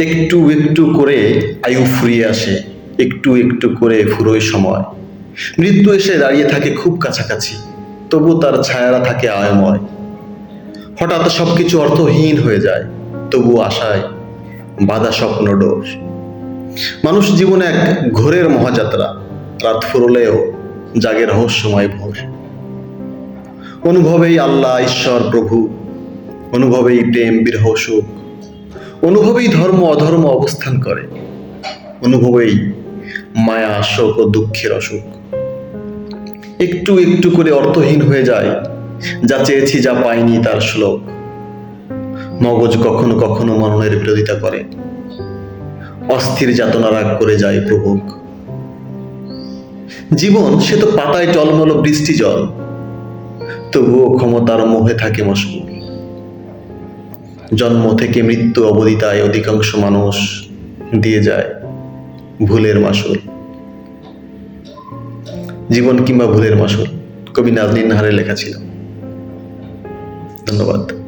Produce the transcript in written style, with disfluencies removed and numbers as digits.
একটু একটু করে আয়ু ফুরিয়ে আসে, একটু একটু করে ফুরোয় সময়। মৃত্যু এসে দাঁড়িয়ে থাকে খুব কাছাকাছি, তবু তার ছায়ারা থাকে আয়ময়। হঠাৎ সবকিছু অর্থহীন হয়ে যায়, তবু আশায় বাঁধা স্বপ্ন ডোর। মানুষ জীবনে এক ঘোরের মহাযাত্রা, রাত ফুরলেও জাগে রহস্যময় ভোর। অনুভবেই আল্লাহ ঈশ্বর প্রভু, অনুভবেই প্রেম বিরহ সুখ, অনুভবেই ধর্ম অধর্ম অবস্থান করে, অনুভবেই মায়া শোক ও দুঃখের অসুখ। একটু একটু করে অর্থহীন হয়ে যায় যা চেয়েছি যা পাইনি তার শ্লোক। মগজ কখনো কখনো মননের বিরোধিতা করে, অস্থির যাতনা রাগ করে যায় প্রভুক। জীবন সে তো পাতায় টলমল বৃষ্টি জল, তবুও ক্ষমতার মোহে থাকে মশগুল। জন্ম থেকে মৃত্যু অবদিতায় অধিকাংশ মানুষ দিয়ে যায় ভুলের মাসুল। জীবন কিংবা ভুলের মাসুল, কবি নাজনীন নাহারের লেখা ছিল। ধন্যবাদ।